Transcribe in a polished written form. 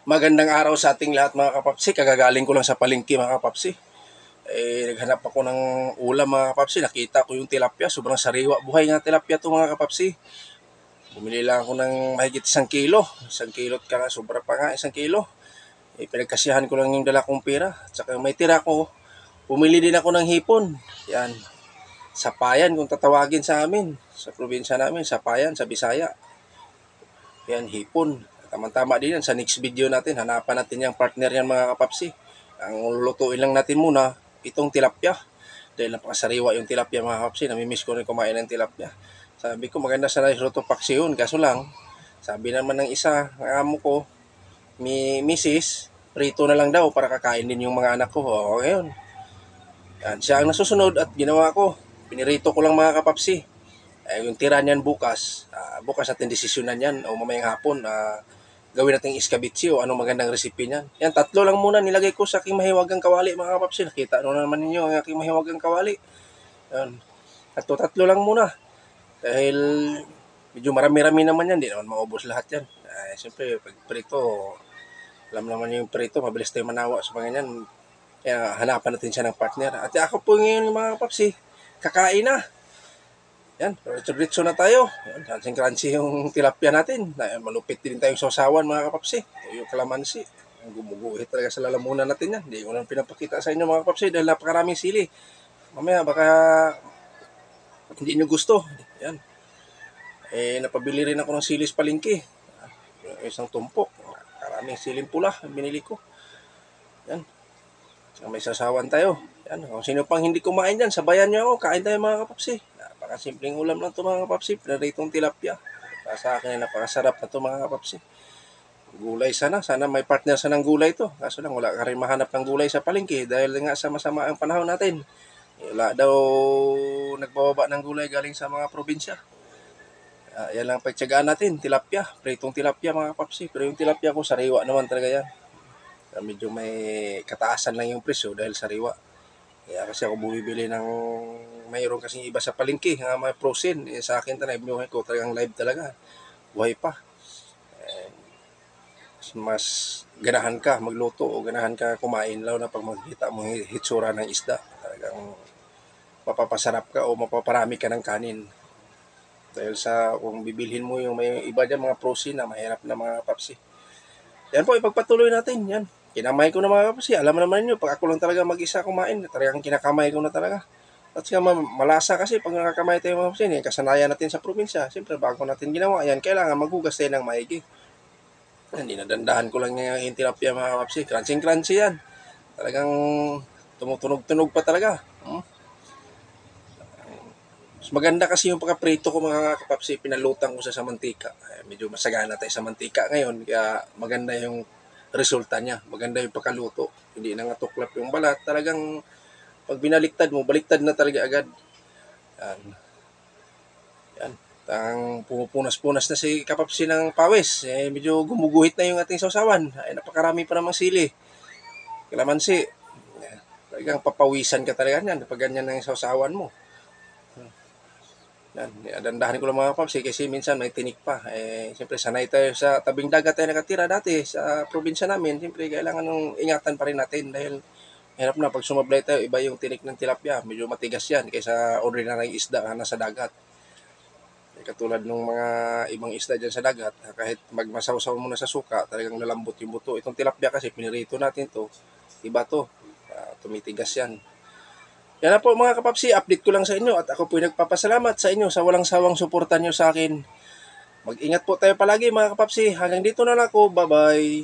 Magandang araw sa ating lahat mga kapapsi. Kagagaling ko lang sa palengke mga kapapsi. Naghanap ako ng ulam mga kapapsi. Nakita ko yung tilapia. Sobrang sariwa. Buhay nga tilapia to mga kapapsi. Bumili lang ako ng mahigit 1 kilo. 1 kilo ka nga. Sobra pa nga 1 kilo. Pinagkasiyahan ko lang yung dala kong pera. At saka may tira ko. Bumili din ako ng hipon. Yan. Sapayan kung tatawagin sa amin. Sa probinsya namin. Sapayan sa Bisaya. Yan, hipon. Tama-tama din yan. Sa next video natin, hanapan natin yung partner yan mga kapapsi. Ang lutuin lang natin muna, itong tilapia. Dahil napakasariwa yung tilapia mga kapapsi. Namimiss ko rin kumain ng tilapia. Sabi ko maganda sana yung luto paksiyon. Kaso lang, sabi naman ng isa, ng amo ko, misis, prito na lang daw para kakain din yung mga anak ko. O, ngayon. Yan, siya ang nasusunod at ginawa ko. Pinirito ko lang mga kapapsi. Yung tira niyan bukas, bukas natin desisyonan yan o mamayang hapon, gawin natin iskabitsi o anong magandang recipe niyan. Yan, 3 lang muna nilagay ko sa aking mahiwagang kawali mga kapapsi. Nakita naman ninyo ang aking mahiwagang kawali. Yan, 3 lang muna. Dahil medyo marami-rami naman yan, di naman maubos lahat yan. Siyempre, pag prito, alam naman yung prito, mabilis tayo manawa sa mga yan. Kaya hanapan natin siya ng partner. At ako po ngayon mga kapapsi, kakain na. Yan, diretso na tayo. Yan, crunchy yung tilapia natin. Malupit din tayong sausawan mga kapapsi. Yung kalamansi. Gumuguhit talaga sa lalamunan natin yan. Hindi ko lang pinapakita sa inyo mga kapapsi dahil napakaraming sili. Mamaya baka hindi nyo gusto. Yan. Napabili rin ako ng silis palengke. Isang tumpok. Karaming siling pula ang binili ko. Yan. May sasawan tayo. Yan. Kung sino pang hindi kumain dyan, sabayan nyo ako. Kain tayo mga kapapsi. Napakasimpleng ulam lang ito mga kapapsi. Pinaritong tilapia. Para sa akin ay napakasarap na ito mga kapapsi. Gulay sana. Sana may partner sa ng gulay ito. Kaso lang wala ka rin mahanap ng gulay sa palengke. Dahil nga sa masama ang panahon natin. Wala daw nagbababa ng gulay galing sa mga probinsya. Yan lang pagtsagaan natin. Tilapia. Pritong tilapia mga kapapsi. Pero yung tilapia ko sariwa naman talaga yan. Medyo may kataasan lang yung presyo dahil sariwa. Kaya kasi ako bumibili ng mayroon kasing iba sa palengke nga may frozen. Sa akin talaga ko talagang live talaga. Buhay pa. Mas ganahan ka magluto o ganahan ka kumain lalo na pag makikita mo yung hitsura ng isda. Talagang mapapasarap ka o mapaparami ka ng kanin. Dahil sa kung bibilhin mo yung may iba dyan mga frozen na mahirap na mga papsi. Yan po, ipagpatuloy natin. Yan. Kinamay ko na mga kapatid. Alam naman niyo, pag ako lang talaga mag-isa kumain, talagang kinakamay ko na talaga. At saka malasa kasi pag nakakamay tayo mga kapatid, kasanayan natin sa probinsya. Siyempre, bago natin ginawa yan, kailangan maghugas tayo ng maigi. Hindi nadandahan ko lang yung tilapia mga kapatid. Crunchy yan. Talagang tumutunog-tunog pa talaga. Mas maganda kasi yung pagkaprito ko mga kapapsi, pinalutang ko sa mantika. Medyo masagana tayo sa mantika ngayon, kaya maganda yung resulta niya. Maganda yung pagkaluto. Hindi na nga tuklap yung balat. Talagang pag binaliktad mo, baliktad na talaga agad. Yan. Yan. Pumupunas-punas na si kapapsi ng pawis. Medyo gumuguhit na yung ating sausawan. Napakarami pa namang sili. Kalamansi. Talagang papawisan ka talaga yan. Pag ganyan na yung sausawan mo. Dandahan ko lang mga paps kasi minsan may tinik pa. Siyempre sanay tayo sa tabing dagat tayo nakatira dati sa probinsya namin. Siyempre kailangan ng ingatan pa rin natin dahil hirap na pag sumablay tayo, iba yung tinik ng tilapia. Medyo matigas yan kaysa ordinary isda na nasa dagat. Katulad ng mga ibang isda dyan sa dagat, kahit magmasaw-saw mo na sa suka, talagang lalambot yung buto. Itong tilapia kasi pinirito natin to, iba to, tumitigas yan. Yan na po mga kapapsi, update ko lang sa inyo at ako po nagpapasalamat sa inyo sa walang sawang suporta nyo sa akin. Mag-ingat po tayo palagi mga kapapsi. Hanggang dito na lang ako. Bye-bye.